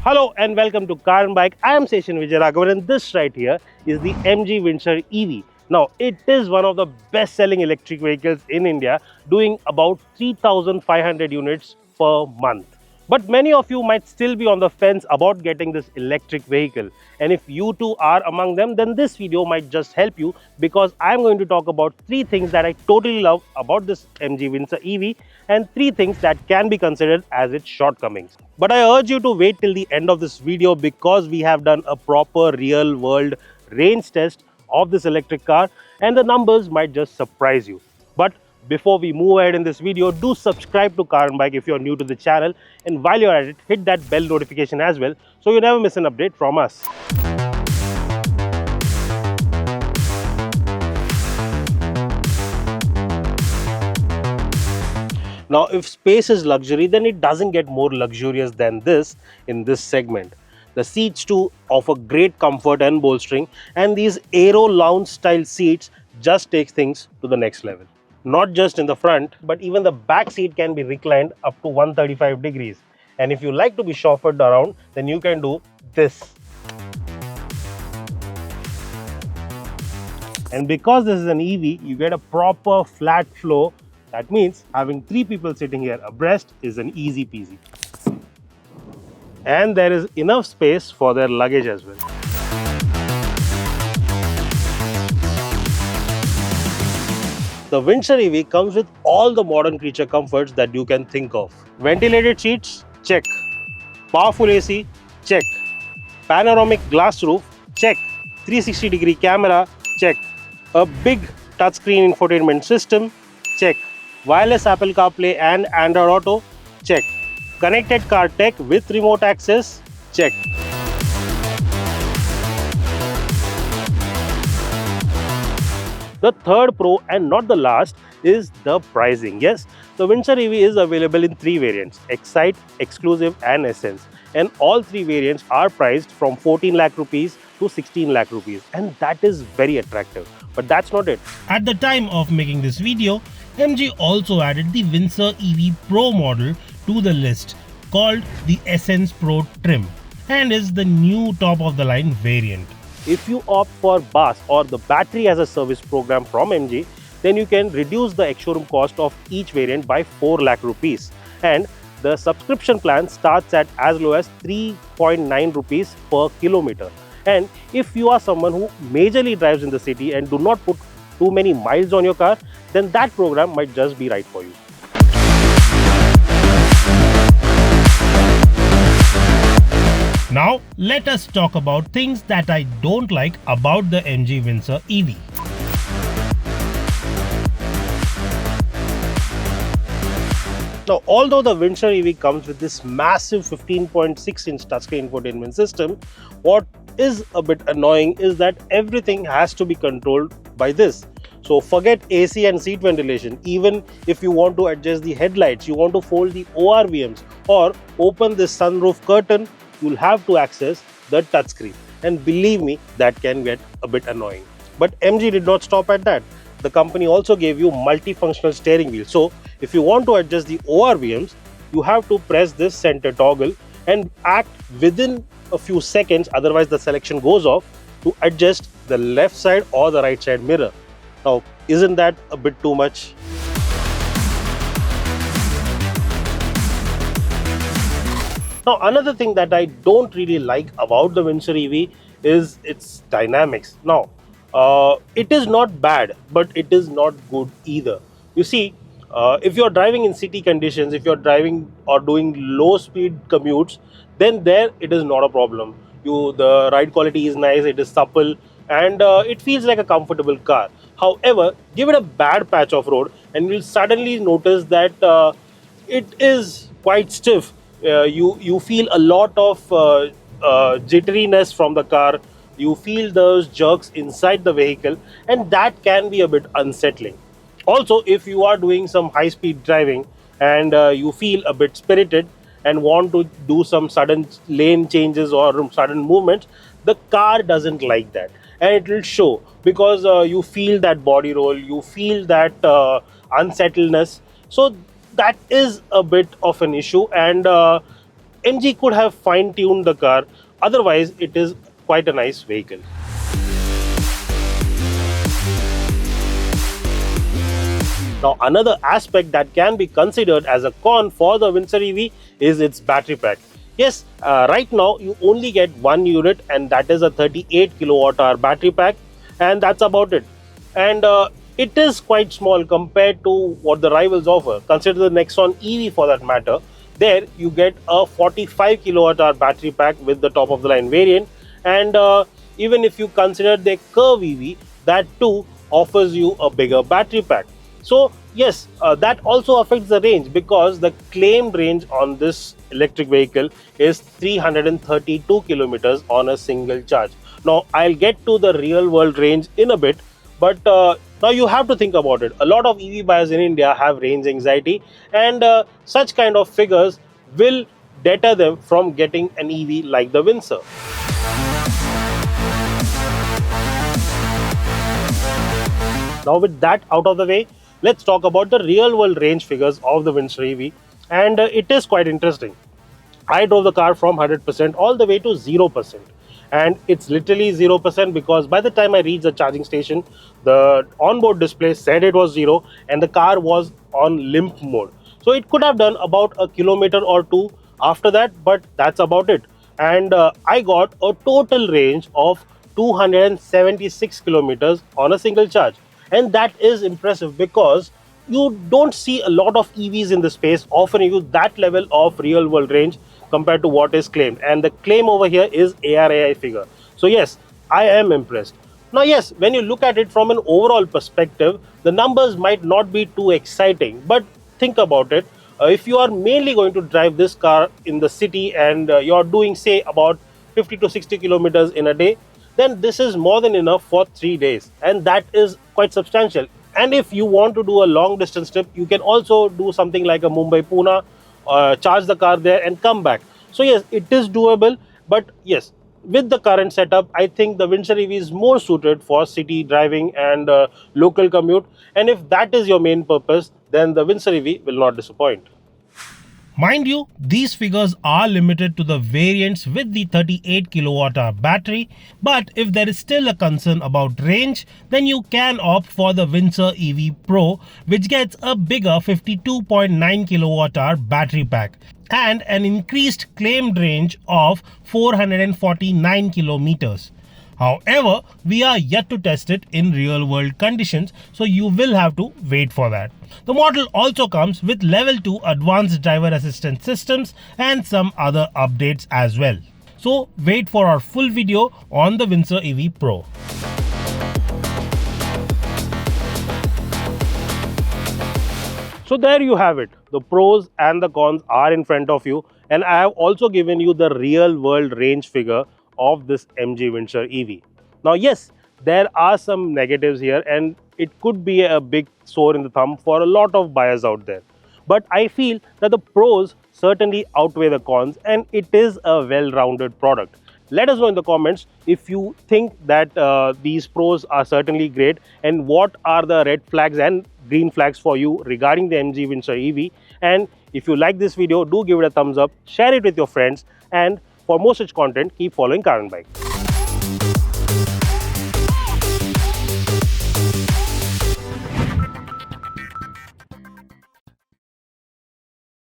Hello and welcome to Car and Bike. I am Seshan Vijayaraghavan and this right here is the MG Windsor EV. Now, it is one of the best-selling electric vehicles in India, doing about 3,500 units per month. But many of you might still be on the fence about getting this electric vehicle. And if you too are among them, then this video might just help you because I'm going to talk about 3 things that I totally love about this MG Windsor EV and 3 things that can be considered as its shortcomings. But I urge you to wait till the end of this video because we have done a proper real world range test of this electric car and the numbers might just surprise you. But before we move ahead in this video, do subscribe to Car and Bike if you're new to the channel, and while you're at it, hit that bell notification as well so you never miss an update from us. Now, if space is luxury, then it doesn't get more luxurious than this in this segment. The seats too offer great comfort and bolstering, and these aero lounge style seats just take things to the next level. Not just in the front, but even the back seat can be reclined up to 135 degrees. And if you like to be chauffeured around, then you can do this. And because this is an EV, you get a proper flat flow. That means having 3 people sitting here abreast is an easy peasy. And there is enough space for their luggage as well. The Windsor EV comes with all the modern creature comforts that you can think of. Ventilated seats? Check. Powerful AC? Check. Panoramic glass roof? Check. 360-degree camera? Check. A big touchscreen infotainment system? Check. Wireless Apple CarPlay and Android Auto? Check. Connected car tech with remote access? Check. The third pro and not the last is the pricing. Yes, the Windsor EV is available in 3 variants: Excite, Exclusive and Essence. And all 3 variants are priced from 14 lakh rupees to 16 lakh rupees. And that is very attractive. But that's not it. At the time of making this video, MG also added the Windsor EV Pro model to the list, called the Essence Pro trim, and is the new top of the line variant. If you opt for BAS or the battery as a service program from MG, then you can reduce the ex-showroom cost of each variant by 4 lakh rupees. And the subscription plan starts at as low as 3.9 rupees per kilometer. And if you are someone who majorly drives in the city and do not put too many miles on your car, then that program might just be right for you. Now, let us talk about things that I don't like about the MG Windsor EV. Now, although the Windsor EV comes with this massive 15.6-inch touchscreen infotainment system, what is a bit annoying is that everything has to be controlled by this. So forget AC and seat ventilation. Even if you want to adjust the headlights, you want to fold the ORVMs or open this sunroof curtain, you'll have to access the touchscreen. And believe me, that can get a bit annoying. But MG did not stop at that. The company also gave you multifunctional steering wheel. So if you want to adjust the ORVMs, you have to press this center toggle and act within a few seconds, otherwise the selection goes off, to adjust the left side or the right side mirror. Now, isn't that a bit too much? Now, another thing that I don't really like about the Windsor EV is its dynamics. Now, it is not bad, but it is not good either. You see, if you're driving in city conditions, if you're driving or doing low speed commutes, then there it is not a problem. The ride quality is nice, it is supple, and it feels like a comfortable car. However, give it a bad patch of road and you'll suddenly notice that it is quite stiff. You feel a lot of jitteriness from the car. You feel those jerks inside the vehicle, and that can be a bit unsettling. Also, if you are doing some high-speed driving and you feel a bit spirited and want to do some sudden lane changes or sudden movements, the car doesn't like that, and it will show because you feel that body roll, you feel that unsettledness. So that is a bit of an issue, and MG could have fine-tuned the car. Otherwise, it is quite a nice vehicle. Now, another aspect that can be considered as a con for the Windsor EV is its battery pack. Yes, right now you only get one unit, and that is a 38 kilowatt hour battery pack, and that's about it. And it is quite small compared to what the rivals offer. Consider the Nexon EV for that matter. There you get a 45 kilowatt hour battery pack with the top of the line variant, and even if you consider the Curve EV, that too offers you a bigger battery pack. So yes, that also affects the range, because the claimed range on this electric vehicle is 332 kilometers on a single charge. Now I'll get to the real world range in a bit, but now you have to think about it. A lot of EV buyers in India have range anxiety, and such kind of figures will deter them from getting an EV like the Windsor. Now, with that out of the way, let's talk about the real world range figures of the Windsor EV, and it is quite interesting. I drove the car from 100% all the way to 0%, and it's literally 0% because by the time I reached the charging station, the onboard display said it was 0 and the car was on limp mode. So it could have done about a kilometer or two after that, but that's about it. And I got a total range of 276 kilometers on a single charge, and that is impressive because you don't see a lot of EVs in the space offering you that level of real world range compared to what is claimed. And the claim over here is ARAI figure. So yes, I am impressed. Now yes, when you look at it from an overall perspective, the numbers might not be too exciting, but think about it. If you are mainly going to drive this car in the city, and you're doing say about 50 to 60 kilometers in a day, then this is more than enough for 3 days, and that is quite substantial. And if you want to do a long distance trip, you can also do something like a Mumbai Pune, charge the car there and come back. So yes, it is doable, but yes, with the current setup, I think the Windsor EV is more suited for city driving and local commute. And if that is your main purpose, then the Windsor EV will not disappoint. Mind you, these figures are limited to the variants with the 38 kilowatt hour battery, but if there is still a concern about range, then you can opt for the Windsor EV Pro, which gets a bigger 52.9 kilowatt hour battery pack and an increased claimed range of 449 kilometers. However, we are yet to test it in real world conditions, so you will have to wait for that. The model also comes with level 2 advanced driver assistance systems and some other updates as well. So wait for our full video on the Windsor EV Pro. So there you have it. The pros and the cons are in front of you, and I have also given you the real world range figure of this MG Windsor EV. Now yes, there are some negatives here, and it could be a big sore in the thumb for a lot of buyers out there. But I feel that the pros certainly outweigh the cons, and it is a well-rounded product. Let us know in the comments if you think that these pros are certainly great, and what are the red flags and green flags for you regarding the MG Windsor EV. And if you like this video, do give it a thumbs up, share it with your friends, and for more such content, keep following Car and Bike.